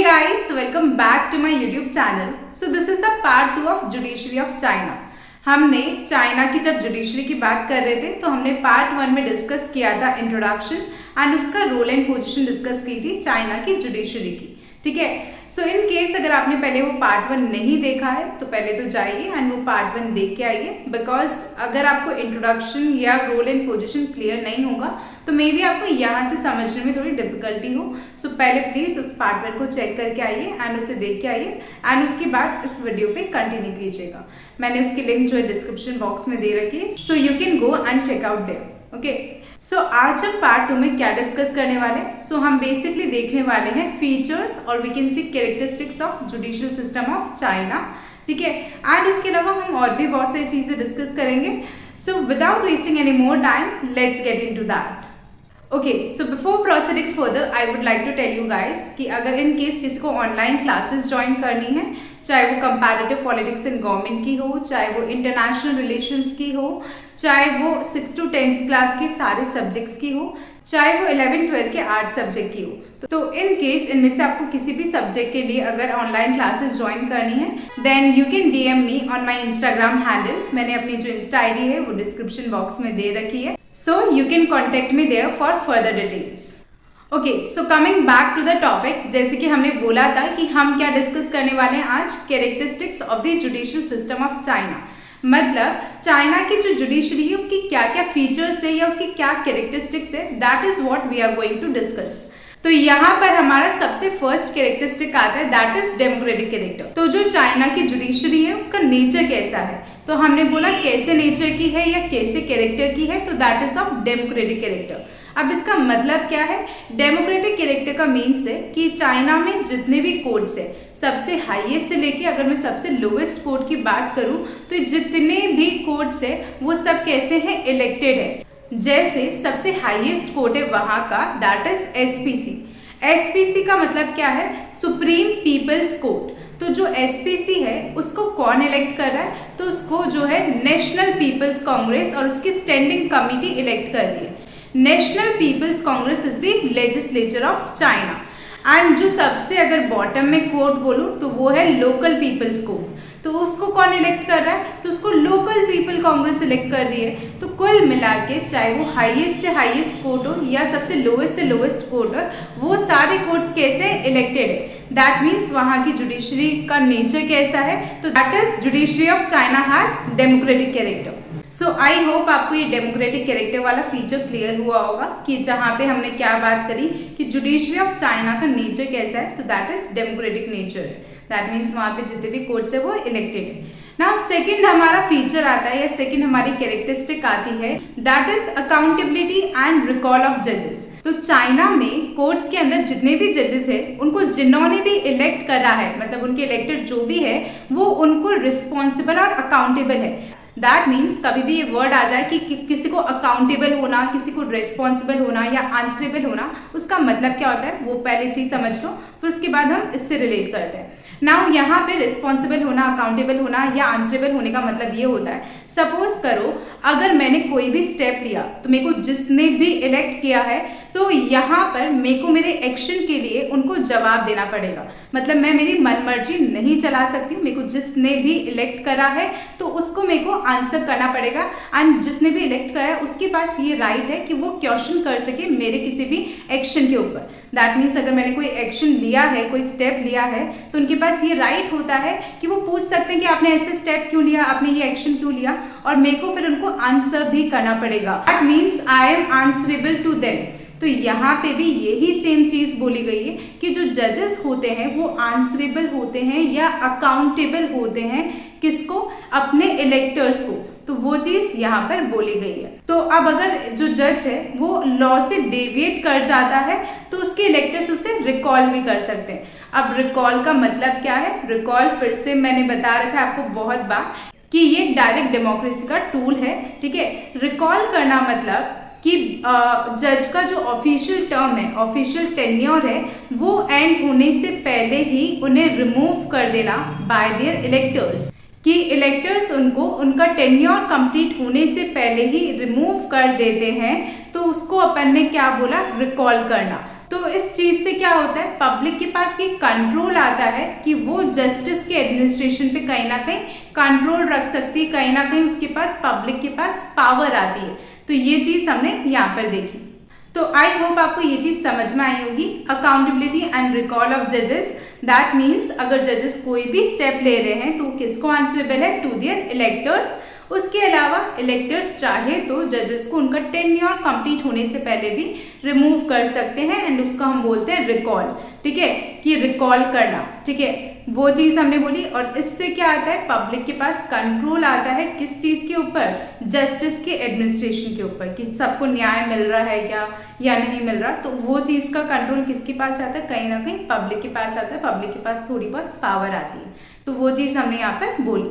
Hey guys, welcome back to my YouTube channel. So this is the part 2 of Judiciary of China. हमने China की जब judiciary की बात कर रहे थे तो हमने पार्ट 1 में डिस्कस किया था इंट्रोडक्शन एंड उसका रोल एंड पोजीशन डिस्कस की थी चाइना की जुडिशरी की. ठीक है. सो इन केस अगर आपने पहले वो पार्ट 1 नहीं देखा है तो पहले तो जाइए एंड वो पार्ट 1 देख के आइए, बिकॉज अगर आपको इंट्रोडक्शन या रोल एंड पोजीशन क्लियर नहीं होगा तो मे बी आपको यहाँ से समझने में थोड़ी डिफिकल्टी हो. सो पहले प्लीज उस पार्ट 1 को चेक करके आइए एंड उसे देख के आइए एंड उसके बाद इस वीडियो पे कंटिन्यू कीजिएगा. मैंने उसकी लिंक जो है डिस्क्रिप्शन बॉक्स में दे रखी है, so you can go and check out there. Okay. So आज हम पार्ट 2 में क्या डिस्कस करने वाले हैं. सो हम बेसिकली देखने वाले हैं फीचर्स और we can see characteristics of judicial system of China. ठीक है. एंड उसके अलावा हम और भी बहुत सारी चीजें डिस्कस करेंगे. So without wasting any more time let's get into that. Okay. So before proceeding further I would like to tell you guys कि अगर इन केस किसी को ऑनलाइन क्लासेस ज्वाइन करनी है, चाहे वो कंपैरेटिव पॉलिटिक्स इन गवर्नमेंट की हो, चाहे वो इंटरनेशनल रिलेशंस की हो, चाहे वो 6 to 10th क्लास के सारे सब्जेक्ट्स की हो, चाहे वो 11th-12th के आर्ट सब्जेक्ट की हो, तो इन केस इनमें से आपको किसी भी सब्जेक्ट के लिए अगर ऑनलाइन क्लासेस ज्वाइन करनी है then you can DM me on my Instagram handle. मैंने अपनी जो इंस्टा ID है वो डिस्क्रिप्शन बॉक्स में दे रखी है, so you can contact me there for further details. Okay. So coming back to the topic, जैसे कि हमने बोला था कि हम क्या डिस्कस करने वाले हैं आज, characteristics of the judicial system of China. मतलब चाइना की जो जुडिशरी है उसकी क्या क्या फीचर्स है या उसकी क्या कैरेक्टरिस्टिक्स है, that is what we are going to discuss. तो यहाँ पर हमारा सबसे फर्स्ट कैरेक्टरिस्टिक आता है, दैट इज डेमोक्रेटिक कैरेक्टर. तो जो चाइना की जुडिशरी है उसका नेचर कैसा है, तो हमने बोला कैसे नेचर की है या कैसे कैरेक्टर की है, तो that is of democratic character. अब इसका मतलब क्या है, डेमोक्रेटिक कैरेक्टर का मीन्स है कि चाइना में जितने भी कोर्ट्स है, सबसे हाईएस्ट से लेके अगर मैं सबसे लोवेस्ट कोर्ट की बात करूं तो जितने भी कोर्ट्स है वो सब कैसे हैं, इलेक्टेड है. जैसे सबसे हाईएस्ट कोर्ट है वहां का, दैट इज SPC. SPC का मतलब क्या है, सुप्रीम पीपल्स कोर्ट. तो जो SPC है उसको कौन इलेक्ट कर रहा है, तो उसको जो है नेशनल पीपल्स कांग्रेस और उसकी स्टैंडिंग कमिटी इलेक्ट कर रही है. National People's Congress is the legislature of China. And जो सबसे अगर बॉटम में कोर्ट बोलूं तो वो है लोकल पीपल्स कोर्ट. तो उसको कौन इलेक्ट कर रहा है, तो उसको लोकल पीपल कांग्रेस इलेक्ट कर रही है. तो कुल मिला के चाहे वो हाईएस्ट से हाईएस्ट कोर्ट हो या सबसे लोवेस्ट से लोवेस्ट कोर्ट हो, वो सारे कोर्ट्स कैसे इलेक्टेड है. दैट मीन्स वहां की जुडिशरी का नेचर कैसा है, तो that is judiciary of China has democratic character. So I hope आपको ये डेमोक्रेटिक कैरेक्टर वाला फीचर क्लियर हुआ होगा कि जहाँ पे हमने क्या बात करी कि जुडिशरी ऑफ चाइना का नेचर कैसा है, तो दैट इज डेमोक्रेटिक नेचर है. दैट मीन्स वहाँ पे जितने भी कोर्ट्स है वो इलेक्टेड है. नाउ सेकंड हमारा फीचर आता है या सेकंड हमारी कैरेक्टरिस्टिक आती है, that is accountability and recall of जजेस. तो चाइना में कोर्ट्स के अंदर जितने भी जजेस है उनको जिन्होंने भी इलेक्ट करा है, मतलब उनके इलेक्टेड जो भी है वो उनको रिस्पॉन्सिबल और अकाउंटेबल है. दैट मीन्स कभी भी ये वर्ड आ जाए कि किसी को अकाउंटेबल होना, किसी को रिस्पॉन्सिबल होना या आंसरेबल होना, उसका मतलब क्या होता है वो पहले चीज समझ लो, फिर उसके बाद हम इससे रिलेट करते हैं. नाउ यहाँ पे रिस्पॉन्सिबल होना, अकाउंटेबल होना या आंसरेबल होने का मतलब ये होता है, सपोज करो अगर मैंने कोई भी स्टेप लिया तो मेरे को जिसने भी इलेक्ट किया है तो यहाँ पर मेरे को मेरे एक्शन के लिए उनको जवाब देना पड़ेगा. मतलब मैं मेरी मनमर्जी नहीं चला सकती, मेरे को जिसने भी इलेक्ट करा है तो उसको मेरे को आंसर करना पड़ेगा. एंड जिसने भी इलेक्ट करा है उसके पास ये राइट है कि वो क्वेश्चन कर सके मेरे किसी भी एक्शन के ऊपर. दैट मीन्स अगर मैंने कोई एक्शन लिया है, कोई स्टेप लिया है, तो उनके पास ये राइट होता है कि वो पूछ सकते हैं कि आपने ऐसे स्टेप क्यों लिया, आपने ये एक्शन क्यों लिया, और मेरे को फिर उनको आंसर भी करना पड़ेगा. That means I am answerable to them. तो यहाँ पे भी यही सेम चीज बोली गई है कि जो जजेस होते हैं वो आंसरेबल होते हैं या अकाउंटेबल होते हैं, किसको, अपने इलेक्टर्स को. तो वो चीज यहाँ पर बोली गई है. तो अब अगर जो जज है वो लॉ से डेविएट कर जाता है तो उसके इलेक्टर्स उसे रिकॉल भी कर सकते हैं. अब रिकॉल का मतलब क्या है, रिकॉल फिर से मैंने बता रखा है आपको बहुत बार कि ये डायरेक्ट डेमोक्रेसी का टूल है. ठीक है. रिकॉल करना मतलब कि जज का जो ऑफिशियल टर्म है, ऑफिशियल टेन्योर है, वो एंड होने से पहले ही उन्हें रिमूव कर देना बाय देयर इलेक्टर्स. कि इलेक्टर्स उनको उनका टेन्योर कंप्लीट होने से पहले ही रिमूव कर देते हैं, तो उसको अपन ने क्या बोला, रिकॉल करना. तो इस चीज से क्या होता है, पब्लिक के पास ये कंट्रोल आता है कि वो जस्टिस के एडमिनिस्ट्रेशन पे कहीं ना कहीं कंट्रोल रख सकती है, कहीं ना कहीं उसके पास, पब्लिक के पास पावर आती है। तो ये चीज हमने यहाँ पर देखी। तो आई होप आपको ये चीज समझ में आई होगी। अकाउंटेबिलिटी एंड रिकॉल ऑफ जजेस, दैट मीन्स अगर जजेस कोई भी स्टेप ले रहे हैं तो किसको आंसरेबल है, टू देयर इलेक्टर्स। उसके अलावा इलेक्टर्स चाहे तो जजेस को उनका टेन्योर कंप्लीट होने से पहले भी रिमूव कर सकते हैं, एंड उसको हम बोलते हैं रिकॉल। ठीक है, कि रिकॉल करना। ठीक है, वो चीज हमने बोली। और इससे क्या आता है, पब्लिक के पास कंट्रोल आता है किस चीज के ऊपर, जस्टिस के एडमिनिस्ट्रेशन के ऊपर, कि सबको न्याय मिल रहा है क्या या नहीं मिल रहा। तो वो चीज का कंट्रोल किसके पास आता है, कहीं ना कहीं पब्लिक के पास आता है, पब्लिक के पास थोड़ी बहुत पावर आती है। तो वो चीज हमने यहाँ पर बोली।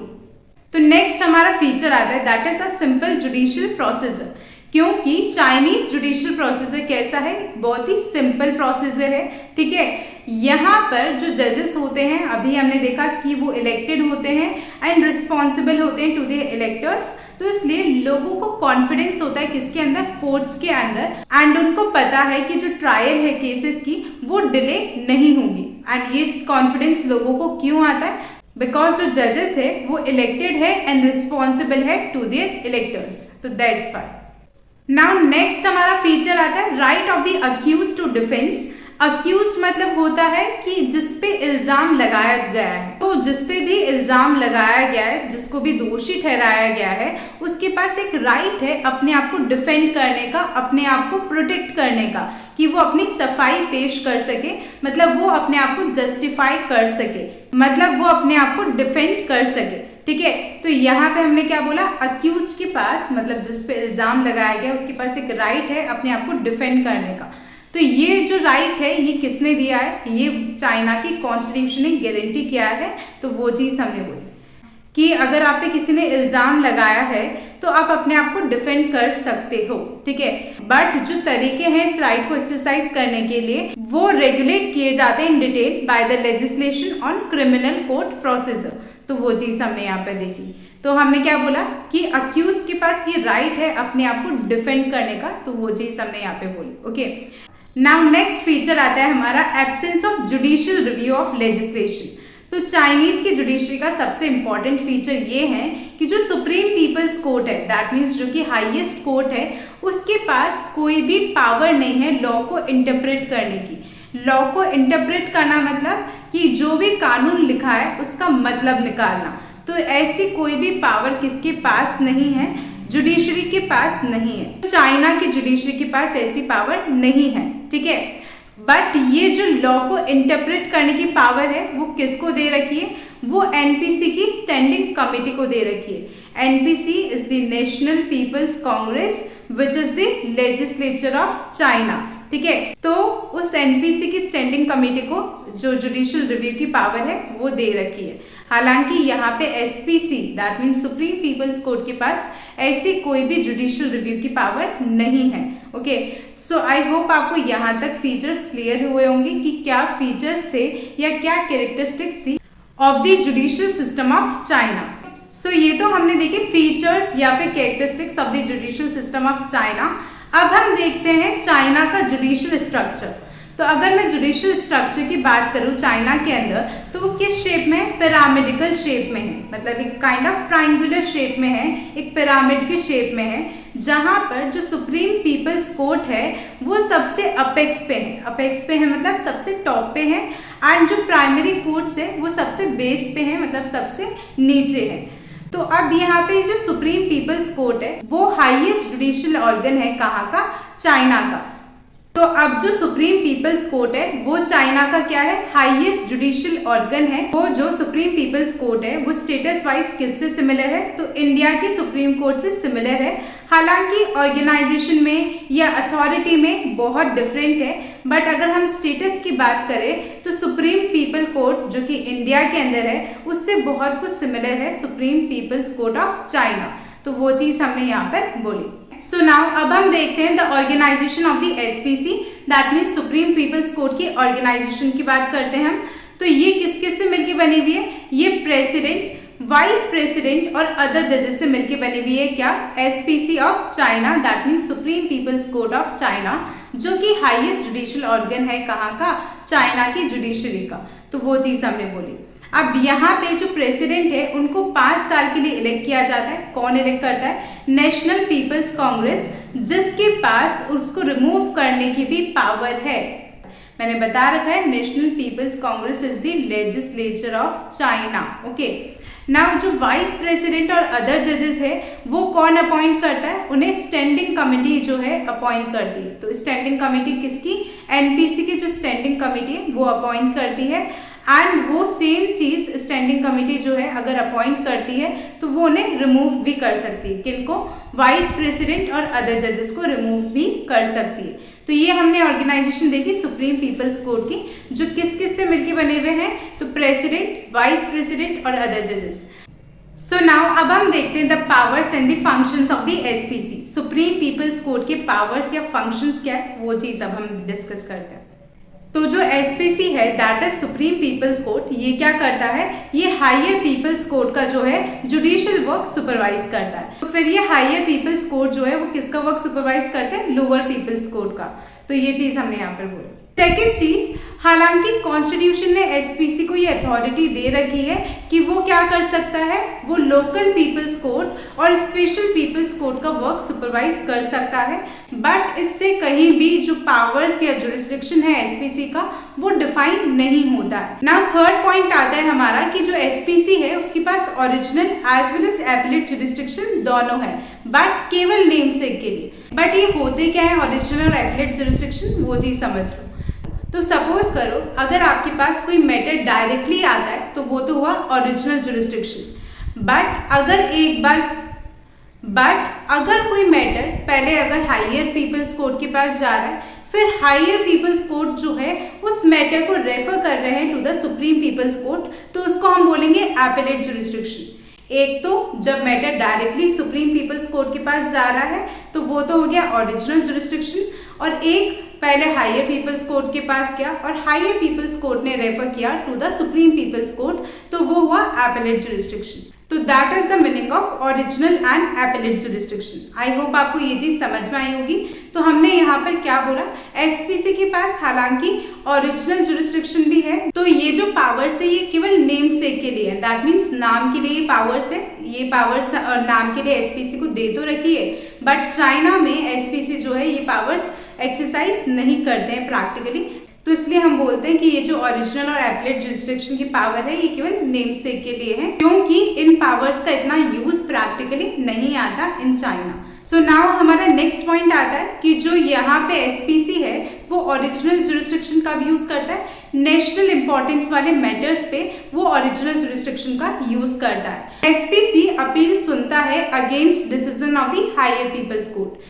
तो नेक्स्ट हमारा फीचर आता है, that is a simple judicial procedure. क्योंकि चाइनीज जुडिशियल प्रोसीजर कैसा है, बहुत ही सिंपल प्रोसीजर है। ठीक है, यहाँ पर जो जजेस होते हैं, अभी हमने देखा कि वो इलेक्टेड होते हैं एंड रिस्पॉन्सिबल होते हैं टू द इलेक्टर्स। तो इसलिए लोगों को कॉन्फिडेंस होता है किसके अंदर, कोर्ट्स के अंदर, एंड उनको पता है कि जो ट्रायल है केसेस की वो डिले नहीं होंगी। एंड ये कॉन्फिडेंस लोगों को क्यों आता है, बिकॉज जो जजेस है वो इलेक्टेड है एंड रिस्पॉन्सिबल है टू देयर इलेक्टर्स। तो दैट्स व्हाई। नाउ नेक्स्ट हमारा फीचर आता है, right of the accuse to defence. Accuse मतलब होता है कि जिसपे इल्जाम लगाया गया है, तो जिसपे भी इल्जाम लगाया गया है, जिसको भी दोषी ठहराया गया है, उसके पास एक राइट है अपने आप को डिफेंड करने का, अपने आप को प्रोटेक्ट करने का, कि वो अपनी सफाई पेश कर सके, मतलब वो अपने आप को जस्टिफाई कर सके, मतलब वो अपने आप को डिफेंड कर सके। ठीक है, तो यहाँ पे हमने क्या बोला, अक्यूज्ड के पास, मतलब जिस पे इल्जाम लगाया गया उसके पास एक राइट है अपने आप को डिफेंड करने का। तो ये जो राइट है ये किसने दिया है, ये चाइना की कॉन्स्टिट्यूशन ने गारंटी किया है। तो वो चीज हमने बोली कि अगर आप पे किसी ने इल्जाम लगाया है तो आप अपने आप को डिफेंड कर सकते हो। ठीक है, बट जो तरीके हैं इस राइट को एक्सरसाइज करने के लिए वो रेगुलेट किए जाते हैं in detail by the legislation on criminal court procedure. तो वो चीज हमने यहाँ पे देखी। तो हमने क्या बोला कि अक्यूज के पास ये राइट है अपने आप को डिफेंड करने का। तो वो चीज हमने यहाँ पे बोली। ओके, नाउ नेक्स्ट फीचर आता है हमारा, absence of judicial review of legislation. तो चाइनीज की जुडिशरी का सबसे इंपॉर्टेंट फीचर ये है कि जो सुप्रीम पीपल्स कोर्ट है, दैट मीन्स जो कि हाईएस्ट कोर्ट है, उसके पास कोई भी पावर नहीं है लॉ को इंटरप्रेट करने की। लॉ को इंटरप्रेट करना मतलब कि जो भी कानून लिखा है उसका मतलब निकालना। तो ऐसी कोई भी पावर किसके पास नहीं है, जुडिशरी के पास नहीं है। चाइना की जुडिशरी के पास ऐसी पावर नहीं है। ठीक है, बट ये जो लॉ को इंटरप्रेट करने की पावर है वो किसको दे रखी है, वो एनपीसी की स्टैंडिंग कमेटी को दे रखी है। NPC is the National People's Congress which is the legislature of China. ठीक है, तो उस एनपीसी की स्टैंडिंग कमेटी को जो जुडिशियल रिव्यू की पावर है वो दे रखी है। हालांकि यहाँ पे SPC, that means Supreme People's Court के पास ऐसी कोई भी जुडिशियल रिव्यू की पावर नहीं है। ओके, सो आई होप आपको यहाँ तक फीचर्स क्लियर हुए होंगे कि क्या फीचर्स थे या क्या कैरेक्टरिस्टिक्स थी of the judicial system of China. So ये तो हमने देखे फीचर्स या फिर characteristics of the judicial system of China. अब हम देखते हैं चाइना का जुडिशियल स्ट्रक्चर। तो अगर मैं जुडिशियल स्ट्रक्चर की बात करूं चाइना के अंदर, तो वो किस शेप में है, पिरामिडिकल शेप में है, मतलब एक काइंड ऑफ ट्राइंगुलर शेप में है, एक पिरामिड के शेप में है, जहां पर जो सुप्रीम पीपल्स कोर्ट है वो सबसे अपेक्स पे है। अपेक्स पे है मतलब सबसे टॉप पे है, एंड जो प्राइमरी कोर्ट्स है वो सबसे बेस पे है, मतलब सबसे नीचे है। तो अब यहाँ पे जो सुप्रीम पीपल्स कोर्ट है वो हाईएस्ट जुडिशियल ऑर्गन है, कहाँ का, चाइना का। तो अब जो सुप्रीम पीपल्स कोर्ट है वो चाइना का क्या है, हाईएस्ट जुडिशियल ऑर्गन है। वो जो सुप्रीम पीपल्स कोर्ट है वो स्टेटस वाइज किससे सिमिलर है, तो इंडिया के सुप्रीम कोर्ट से सिमिलर है। हालांकि ऑर्गेनाइजेशन में या अथॉरिटी में बहुत डिफरेंट है, बट अगर हम स्टेटस की बात करें तो सुप्रीम पीपल कोर्ट जो कि इंडिया के अंदर है उससे बहुत कुछ सिमिलर है, Supreme People's Court of China. तो वो चीज हमने यहाँ पर बोली। सो नाउ अब हम देखते हैं the organisation of the SPC, that means Supreme People's Court की ऑर्गेनाइजेशन की बात करते हैं हम। तो ये किस किस से मिलकर बनी हुई है, ये प्रेसिडेंट, वाइस प्रेसिडेंट और अदर जजेस से मिलकर बनी हुई है क्या? SPC of China, that means Supreme People's Court of China, जो कि हाईएस्ट जुडिशियल ऑर्गन है कहाँ का? चाइना की जुडिशरी का। तो वो चीज हमने बोली। अब यहाँ पे जो प्रेसिडेंट है उनको 5 साल के लिए इलेक्ट किया जाता है। कौन इलेक्ट करता है? नेशनल पीपल्स कांग्रेस, जिसके पास उसको रिमूव करने की भी पावर है। मैंने बता रखा है National People's Congress is the legislature of China. Okay, now जो वाइस प्रेसिडेंट और अदर जजेस है वो कौन अपॉइंट करता है? उन्हें स्टैंडिंग कमेटी जो है अपॉइंट करती है। तो स्टैंडिंग कमेटी किसकी? एनपीसी की जो स्टैंडिंग कमेटी है वो अपॉइंट करती है। एंड वो सेम चीज स्टैंडिंग कमेटी जो है अगर अपॉइंट करती है तो वो उन्हें रिमूव भी कर सकती है। किनको? वाइस प्रेसिडेंट और अदर जजेस को रिमूव भी कर सकती है। तो ये हमने ऑर्गेनाइजेशन देखी सुप्रीम पीपल्स कोर्ट की, जो किस किस से मिलकर बने हुए हैं? तो प्रेसिडेंट, वाइस प्रेसिडेंट और अदर जजेस। सो नाउ अब हम देखते हैं the powers and the functions of the SPC. Supreme People's Court के पावर्स या फंक्शंस क्या है वो चीज अब हम डिस्कस करते हैं। तो जो एसपीसी है that is Supreme People's Court, ये क्या करता है? ये हायर पीपल्स कोर्ट का जो है जुडिशियल वर्क सुपरवाइज करता है। तो फिर ये हायर पीपल्स कोर्ट जो है वो किसका वर्क सुपरवाइज करते हैं? लोअर पीपल्स कोर्ट का। तो ये चीज हमने यहाँ पर बोली। सेकेंड चीज, हालांकि कॉन्स्टिट्यूशन ने एसपीसी को ये अथॉरिटी दे रखी है कि वो क्या कर सकता है? वो लोकल पीपल्स कोर्ट और स्पेशल पीपल्स कोर्ट का वर्क सुपरवाइज कर सकता है, बट इससे कहीं भी जो पावर्स या जुरिस्डिक्शन है एसपीसी का वो डिफाइन नहीं होता है। नाउ थर्ड पॉइंट आता है हमारा कि जो एसपीसी है उसके पास original as well as appellate jurisdiction दोनों है, बट केवल नेम सेक के लिए। बट ये होते क्या है ओरिजिनल और एपीलेट जुरिस्डिक्शन, वो चीज समझ लो। तो सपोज करो अगर आपके पास कोई मैटर डायरेक्टली आता है तो वो तो हुआ ओरिजिनल जुरिस्डिक्शन। बट अगर कोई मैटर पहले अगर हायर पीपल्स कोर्ट के पास जा रहा है, फिर हायर पीपल्स कोर्ट जो है उस मैटर को रेफर कर रहे हैं to the Supreme People's Court, तो उसको हम बोलेंगे एपीलेट जुरिस्डिक्शन। एक तो जब matter directly Supreme People's Court के पास जा रहा है तो वो तो हो गया ओरिजिनल जुरिस्डिक्शन, और एक पहले हायर पीपल्स कोर्ट के पास गया और हायर पीपल्स कोर्ट ने रेफर किया to the Supreme People's Court, तो वो हुआ एपीलेट जुरिस्डिक्शन। तो that is the meaning of original and appellate jurisdiction. I hope आपको ये चीज समझ में आई होगी। तो हमने यहाँ पर क्या बोला? एसपीसी के पास हालांकि ओरिजिनल जुरिस्डिक्शन भी है, तो ये जो पावर्स है ये केवल नेम सेक के लिए है, दैट मीन्स नाम के लिए ये पावर्स है। ये पावर्स नाम के लिए एसपीसी को दे तो रखी है, बट चाइना में एसपीसी जो है ये पावर्स एक्सरसाइज नहीं करते हैं प्रैक्टिकली। तो इसलिए हम बोलते हैं कि ये जो ओरिजिनल और एपीलेट जुरिस्डिक्शन की पावर है ये केवल नेम सेक के लिए है, क्योंकि इन पावर्स का इतना यूज प्रैक्टिकली नहीं आता इन चाइना। सो नाउ हमारा नेक्स्ट पॉइंट आता है कि जो यहाँ पे एसपीसी है वो ओरिजिनल जुरिस्डिक्शन का भी यूज करता है, नेशनल इंपॉर्टेंस वाले मैटर्स पे वो ओरिजिनल जुरिस्डिक्शन का यूज करता है। एसपीसी अपील सुनता है against decision of the Higher People's Court.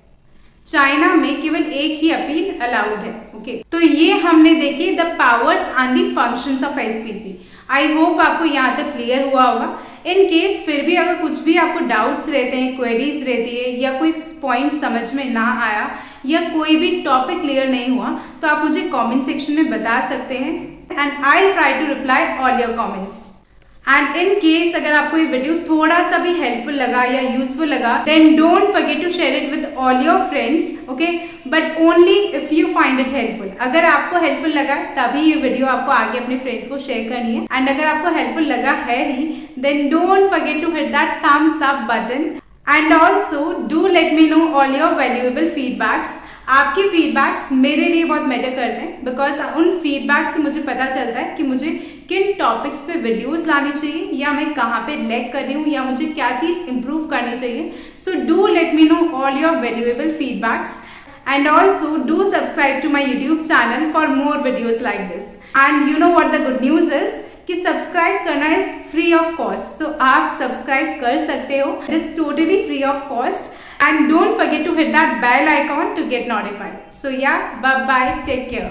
China में केवल एक ही अपील अलाउड है। ओके, तो ये हमने देखे the powers and the functions of SPC. I hope आपको यहाँ तक क्लियर हुआ होगा। इन केस फिर भी अगर कुछ भी आपको डाउट्स रहते हैं, क्वेरीज रहती है, या कोई पॉइंट समझ में ना आया या कोई भी टॉपिक क्लियर नहीं हुआ, तो आप मुझे कमेंट सेक्शन में बता सकते हैं and I will try to reply all your comments. And in case अगर आपको ये वीडियो थोड़ा सा भी हेल्पफुल लगा या यूजफुल लगा, then don't forget to share it with all your friends, okay, but only if you find it helpful. अगर आपको हेल्पफुल लगा तभी ये वीडियो आपको आगे अपने फ्रेंड्स को शेयर करनी है, एंड अगर आपको हेल्पफुल लगा है ही, then don't forget to hit that thumbs up button, and also do let me know all your valuable feedbacks. आपके फीडबैक्स मेरे लिए बहुत मैटर करते हैं, बिकॉज उन फीडबैक से मुझे पता चलता है कि मुझे किन टॉपिक्स पे वीडियोस लानी चाहिए, या मैं कहाँ पे लैग कर रही हूँ, या मुझे क्या चीज़ इंप्रूव करनी चाहिए। So do let me know all your valuable feedbacks, and also do subscribe to my YouTube channel for more videos like this. And you know what the good news is कि subscribe करना is free of cost. So आप subscribe कर सकते हो, it is totally free of cost, and don't forget to hit that bell icon to get notified. So yeah, bye bye, take care.